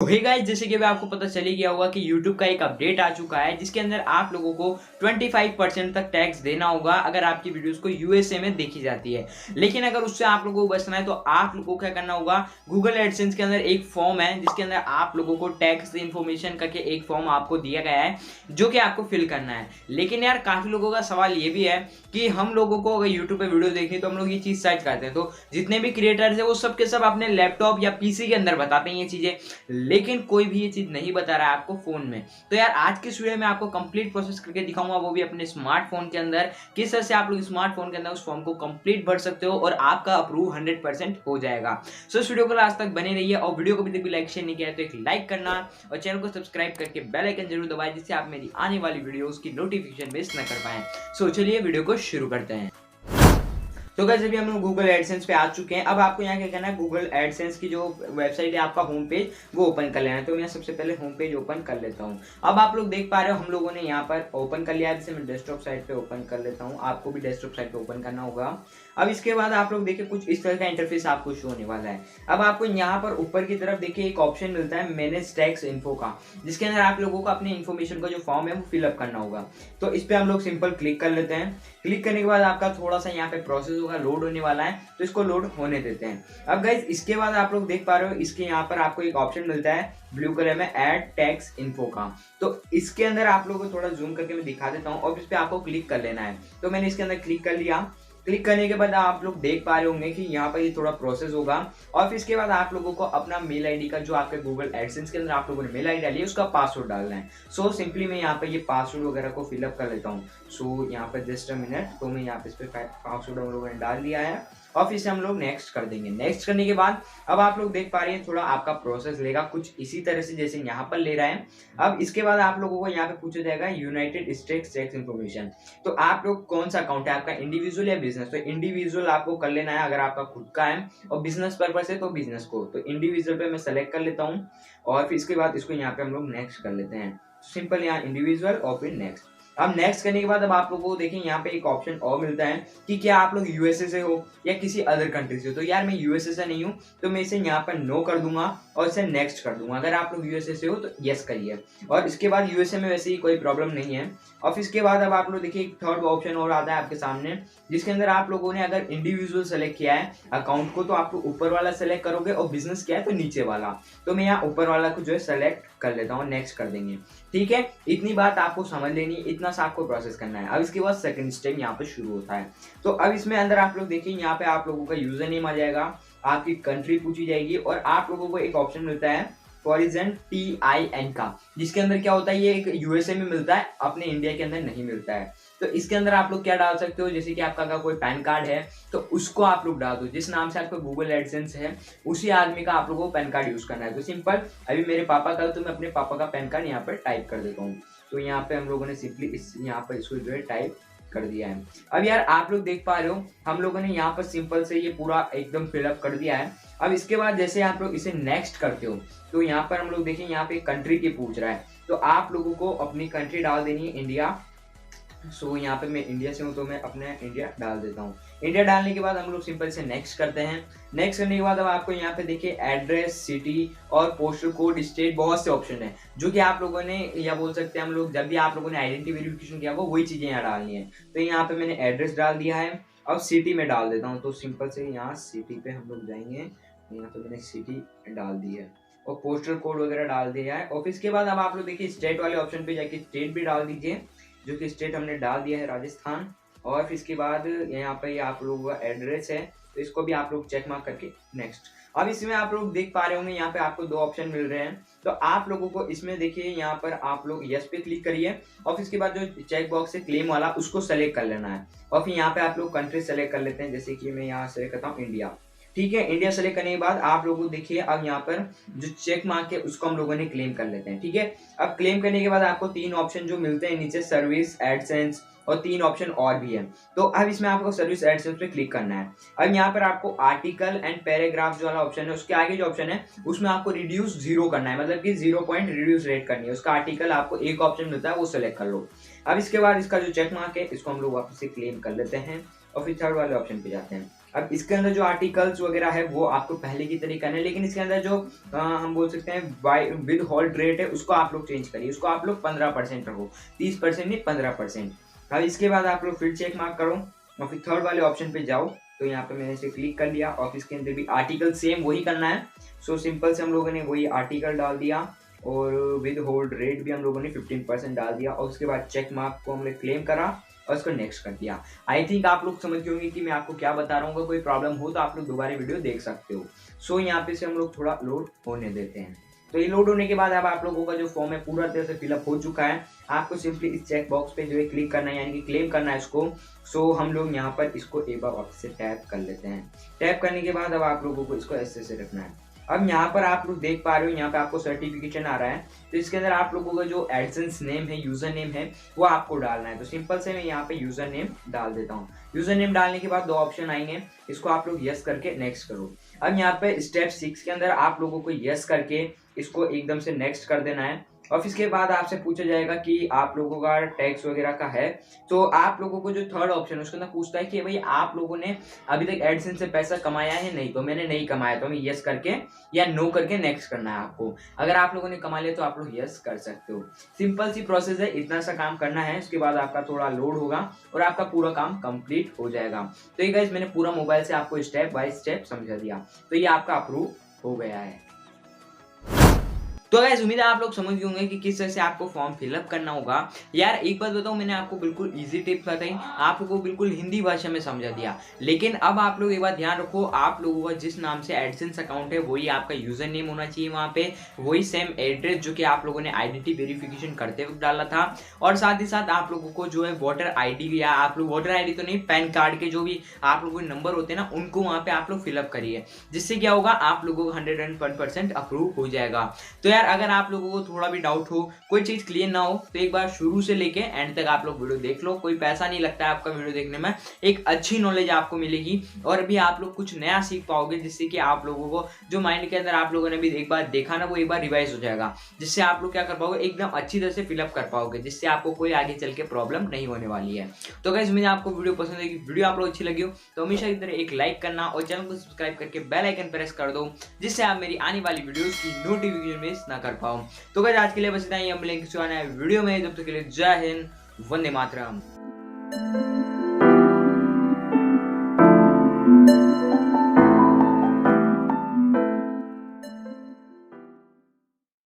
Hey guys, जैसे कि अभी आपको पता चल ही गया होगा कि YouTube का एक अपडेट आ चुका है जिसके अंदर आप लोगों को 25% तक टैक्स देना होगा अगर आपकी वीडियोस को यूएसए में देखी जाती है। लेकिन अगर उससे आप लोगों को बचना है तो आप लोगों को क्या करना होगा, गूगल एडसेंस के अंदर एक फॉर्म है जिसके अंदर आप लोगों को टैक्स इन्फॉर्मेशन करके एक फॉर्म आपको दिया गया है जो कि आपको फिल करना है। लेकिन यार काफी लोगों का सवाल ये भी है कि हम लोगों को अगर यूट्यूब पे वीडियो देखनी तो हम लोग ये चीज सर्च करते हैं, तो जितने भी क्रिएटर्स है वो सब के सब अपने लैपटॉप या पीसी के अंदर बताते हैं ये चीजें, लेकिन कोई भी ये चीज नहीं बता रहा है आपको फोन में। तो यार आज के वीडियो में आपको कंप्लीट प्रोसेस करके दिखाऊंगा, वो भी अपने स्मार्टफोन के अंदर, किस तरह से आप लोग स्मार्टफोन के अंदर उस फॉर्म को कंप्लीट भर सकते हो और आपका अप्रूव 100% हो जाएगा। सो इस वीडियो को लास्ट तक बने रहिए और वीडियो को भी तक लाइक शेयर नहीं किया तो एक लाइक करना और चैनल को सब्सक्राइब करके बेल आइकन जरूर दबाएं जिससे आप मेरी आने वाली वीडियोस की नोटिफिकेशन मिस न कर पाएं। सो चलिए वीडियो को शुरू करते हैं। तो गाइस अभी हम लोग गूगल एडसेंस पे आ चुके हैं। अब आपको यहाँ क्या करना है, गूगल एडसेंस की जो वेबसाइट है आपका होम पेज वो ओपन कर लेना है। तो मैं सबसे पहले होम पेज ओपन कर लेता हूँ। अब आप लोग देख पा रहे हो हम लोगों ने यहाँ पर ओपन कर लिया है। जैसे मैं डेस्कटॉप साइट पे ओपन कर लेता हूँ, आपको भी डेस्कटॉप साइट पे ओपन करना होगा। अब इसके बाद आप लोग देखिए कुछ इस तरह का इंटरफेस आपको शो होने वाला है। अब आपको यहाँ पर ऊपर की तरफ देखिए एक ऑप्शन मिलता है मैनेज टैक्स इन्फो का, जिसके अंदर आप लोगों को अपने इन्फॉर्मेशन का जो फॉर्म है वो फिलअप करना होगा। तो इस पे हम लोग सिंपल क्लिक कर लेते हैं। क्लिक करने के बाद आपका थोड़ा सा यहाँ पे प्रोसेस होगा, लोड होने वाला है, तो इसको लोड होने देते हैं। अब गाइस इसके बाद आप लोग देख पा रहे हो इसके यहाँ पर आपको एक ऑप्शन मिलता है ब्लू कलर में ऐड टैक्स इन्फो का। तो इसके अंदर आप लोगों को थोड़ा जूम करके मैं दिखा देता हूँ और इस पे आपको क्लिक कर लेना है। तो मैंने इसके अंदर क्लिक कर लिया। क्लिक करने के बाद आप लोग देख पा रहे होंगे कि यहाँ पर ये थोड़ा प्रोसेस होगा और फिर इसके बाद आप लोगों को अपना मेल आईडी का, जो आपके गूगल एडसेंस के अंदर आप लोगों ने मेल आईडी डाली है, उसका पासवर्ड डालना है। सो सिंपली मैं यहाँ पर ये पासवर्ड वगैरह को फिलअप कर लेता हूँ। सो यहाँ पर जस्ट अ मिनट, तो मैं यहाँ पे इस पे पासवर्ड हम लोगों ने डाल दिया है और फिर से हम लोग नेक्स्ट कर देंगे। नेक्स्ट करने के बाद अब आप लोग देख पा रहे हैं थोड़ा आपका प्रोसेस लेगा कुछ इसी तरह से जैसे यहाँ पर ले रहा है। अब इसके बाद आप लोगों को यहाँ पे पूछा जाएगा यूनाइटेड स्टेट्स टैक्स इन्फॉर्मेशन। तो आप लोग कौन सा अकाउंट है आपका, इंडिविजुअल या बिजनेस? तो इंडिविजुअल आपको कर लेना है अगर आपका खुद का है, और बिजनेस पर्पस है तो बिजनेस को। तो इंडिविजुअल पे मैं सेलेक्ट कर लेता हूँ और फिर इसके बाद इसको यहाँ पे हम लोग नेक्स्ट कर लेते हैं। सिंपल यहाँ इंडिविजुअल और फिर नेक्स्ट। अब नेक्स्ट करने के बाद अब आप लोगों को देखें यहाँ पे एक ऑप्शन और मिलता है कि क्या आप लोग यूएसए से हो या किसी अदर कंट्री से हो। तो यार मैं यूएसए से नहीं हूँ, तो मैं इसे यहाँ पर नो कर दूंगा और इसे नेक्स्ट कर दूंगा। अगर आप लोग यूएसए से हो तो यस करिए, और इसके बाद यूएसए में वैसे ही कोई प्रॉब्लम नहीं है। और इसके बाद अब आप लोग देखिए एक थर्ड ऑप्शन और आता है आपके सामने, जिसके अंदर आप लोगों ने अगर इंडिविजुअल सेलेक्ट किया है अकाउंट को तो आप लोग ऊपर वाला सेलेक्ट करोगे और बिजनेस किया है तो नीचे वाला। तो मैं यहाँ ऊपर वाला को जो है सेलेक्ट कर लेता हूँ, नेक्स्ट कर देंगे। ठीक है, इतनी बात आपको समझ लेनी, इतना सा आपको प्रोसेस करना है। अब इसके बाद सेकंड स्टेप यहाँ पे शुरू होता है। तो अब इसमें अंदर आप लोग देखिए यहाँ पे आप लोगों का यूजर नेम आ जाएगा, आपकी कंट्री पूछी जाएगी और आप लोगों को एक ऑप्शन मिलता है फॉरिजन TIN का, जिसके अंदर क्या होता है ये एक यूएसए में मिलता है, अपने इंडिया के अंदर नहीं मिलता है। तो इसके अंदर आप लोग क्या डाल सकते हो, जैसे कि आपका अगर कोई पैन कार्ड है तो उसको आप लोग डाल दो। जिस नाम से आपका गूगल एडसेंस है उसी आदमी का आप लोगों को पैन कार्ड यूज करना है। तो सिंपल अभी मेरे पापा का, तो मैं अपने पापा का पैन कार्ड यहाँ पर टाइप कर देता हूँ। तो यहाँ पे हम लोगों ने सिंपली यहाँ पर इसको जो है टाइप कर दिया है। अब यार आप लोग देख पा रहे हो हम लोगों ने यहाँ पर सिंपल से ये पूरा एकदम फिलअप कर दिया है। अब इसके बाद जैसे आप लोग इसे नेक्स्ट करते हो तो यहाँ पर हम लोग देखें यहाँ पे कंट्री की पूछ रहा है, तो आप लोगों को अपनी कंट्री डाल देनी है इंडिया। सो यहाँ पे मैं इंडिया से हूँ तो मैं अपने इंडिया डाल देता हूँ। इंडिया डालने के बाद हम लोग सिंपल से नेक्स्ट करते हैं। नेक्स्ट करने के बाद अब आपको यहाँ पे देखिए एड्रेस, सिटी और पोस्टल कोड, स्टेट, बहुत से ऑप्शन है जो कि आप लोगों ने, या बोल सकते हैं हम लोग, जब भी आप लोगों ने आइडेंटिटी वेरिफिकेशन किया होगा वही चीजें यहाँ डालनी है। तो यहाँ पे मैंने एड्रेस डाल दिया है। अब सिटी में डाल देता हूँ, तो सिंपल से यहाँ सिटी पे हम लोग जाएंगे। यहाँ पे मैंने सिटी डाल दी है और पोस्टल कोड वगैरह डाल दिया है। और इसके बाद अब आप लोग देखिए स्टेट वाले ऑप्शन पे जाके स्टेट भी डाल दीजिए, जो कि स्टेट हमने डाल दिया है राजस्थान। और फिर इसके बाद यहाँ पे आप लोगों का एड्रेस है तो इसको भी आप लोग चेक मार्क करके नेक्स्ट। अब इसमें आप लोग देख पा रहे होंगे यहाँ पे आपको दो ऑप्शन मिल रहे हैं। तो आप लोगों को इसमें देखिए यहाँ पर आप लोग यस पे क्लिक करिए और फिर इसके बाद जो चेक बॉक्स है क्लेम वाला उसको सेलेक्ट कर लेना है। और फिर यहाँ पे आप लोग कंट्री सेलेक्ट कर लेते हैं, जैसे कि मैं यहाँ सेलेक्ट करता हूँ इंडिया। ठीक है, इंडिया सेलेक्ट करने के बाद आप लोगों को देखिए अब यहाँ पर जो चेक मार्क है उसको हम लोगों ने क्लेम कर लेते हैं। ठीक है, अब क्लेम करने के बाद आपको तीन ऑप्शन जो मिलते हैं नीचे, सर्विस, एडसेंस और तीन ऑप्शन और भी है। तो अब इसमें आपको सर्विस एडसेंस पे क्लिक करना है। अब यहाँ पर आपको आर्टिकल एंड पैराग्राफ जो वाला ऑप्शन है उसके आगे जो ऑप्शन है उसमें आपको रिड्यूस 0 करना है, मतलब कि 0 पॉइंट रिड्यूस रेट करनी है। उसका आर्टिकल आपको एक ऑप्शन मिलता है वो सेलेक्ट कर लो। अब इसके बाद इसका जो चेक मार्क है इसको हम लोग वापस से क्लेम कर लेते हैं और फिर थर्ड वाले ऑप्शन पे जाते हैं। अब इसके अंदर जो आर्टिकल्स वगैरह है वो आपको पहले की तरह करना है, लेकिन इसके अंदर जो हम बोल सकते हैं विद होल्ड रेट है उसको आप लोग चेंज करिए, उसको आप लोग 15% रखो, 30% नहीं 15%। अब इसके बाद आप लोग फिर चेक मार्क करो और फिर थर्ड वाले ऑप्शन पे जाओ। तो यहाँ पे मैंने इसे क्लिक कर लिया और इसके अंदर भी आर्टिकल सेम वही करना है। सो सिंपल से हम लोगों ने वही आर्टिकल डाल दिया और विद होल्ड रेट भी हम लोगों ने 15% डाल दिया और उसके बाद चेक मार्क को हमने क्लेम करा और उसको नेक्स्ट कर दिया। आई थिंक आप लोग समझ गए होंगे कि मैं आपको क्या बता रहा हूँ। कोई प्रॉब्लम हो तो आप लोग दोबारा वीडियो देख सकते हो। सो यहाँ पे से हम लोग थोड़ा लोड होने देते हैं। तो ये लोड होने के बाद अब आप लोगों का जो फॉर्म है पूरा तरह से फिलअप हो चुका है। आपको सिंपली इस चेक बॉक्स पे जो है क्लिक करना है, यानी कि क्लेम करना है इसको। सो हम लोग यहाँ पर इसको एक बार वापस से टैप कर लेते हैं। टैप करने के बाद अब आप लोगों को इसको ऐसे से रखना है। अब यहाँ पर आप लोग देख पा रहे हो, यहाँ पे आपको सर्टिफिकेशन आ रहा है। तो इसके अंदर आप लोगों का जो एडसेंस नेम है, यूजर नेम है, वो आपको डालना है। तो सिंपल से मैं यहाँ पे यूजर नेम डाल देता हूँ। यूजर नेम डालने के बाद दो ऑप्शन आएंगे, इसको आप लोग यस करके नेक्स्ट करो। अब यहाँ पे स्टेप 6 के अंदर आप लोगों को यस करके इसको एकदम से नेक्स्ट कर देना है। और इसके बाद आपसे पूछा जाएगा कि आप लोगों का टैक्स वगैरह का है। तो आप लोगों को जो थर्ड ऑप्शन है उसके अंदर पूछता है कि भाई आप लोगों ने अभी तक एडसेंस से पैसा कमाया है, नहीं तो मैंने नहीं कमाया, तो हमें यस करके या नो करके नेक्स्ट करना है आपको। अगर आप लोगों ने कमा लिया तो आप लोग यस कर सकते हो। सिंपल सी प्रोसेस है, इतना सा काम करना है। उसके बाद आपका थोड़ा लोड होगा और आपका पूरा काम कंप्लीट हो जाएगा। तो ये गाइस मैंने पूरा मोबाइल से आपको स्टेप बाय स्टेप समझा दिया। तो ये आपका अप्रूव हो गया है। तो गाइस उम्मीद है आप लोग समझ गए होंगे कि किस तरह से आपको फॉर्म फिलअप करना होगा। यार एक बात बताऊं, मैंने आपको बिल्कुल इजी टिप्स बताई, आपको बिल्कुल हिंदी भाषा में समझा दिया। लेकिन अब आप लोग एक बात ध्यान रखो, आप लोगों का जिस नाम से एडसेंस अकाउंट है वही आपका यूजर नेम होना चाहिए वहाँ पे, वही सेम एड्रेस जो कि आप लोगों ने आइडेंटिटी वेरिफिकेशन करते वक्त डाला था। और साथ ही साथ आप लोगों को जो है वोटर ID या आप लोग वोटर ID तो नहीं, पैन कार्ड के जो भी आप लोगों के नंबर होते हैं ना, उनको वहाँ पे आप लोग फिलअप करिए। जिससे क्या होगा, आप लोगों को 101% अप्रूव हो जाएगा। तो यार अगर आप लोगों को थोड़ा भी डाउट हो, कोई चीज क्लियर ना हो, तो एक बार शुरू से लेके एंड तक आप लोग वीडियो देख लो। कोई पैसा नहीं लगता है आपका वीडियो देखने में, एक अच्छी नॉलेज आपको मिलेगी और भी आप लोग कुछ नया सीख पाओगे, जिससे कि आप लोगों को जो माइंड के अंदर आप लोगों ने भी एक बार देखा ना, वो एक बार रिवाइज हो जाएगा। जिससे आप लोग क्या कर पाओगे, एकदम अच्छी तरह से फिलअप कर पाओगे, जिससे आपको कोई आगे चल के प्रॉब्लम नहीं होने वाली है। तो गाइस उम्मीद है आपको वीडियो पसंद आएगी। वीडियो आप लोग अच्छी लगी हो तो हमेशा की तरह एक लाइक करना और चैनल को सब्सक्राइब करके बेल आइकन प्रेस कर दो, जिससे आप मेरी आने वाली वीडियोस की नोटिफिकेशन मिस ना कर पाओ। तो गाइस आज के लिए बस इतना ही, हम मिलेंगे किसी नए वीडियो में। जब तक के लिए जय हिंद, वंदे मातरम।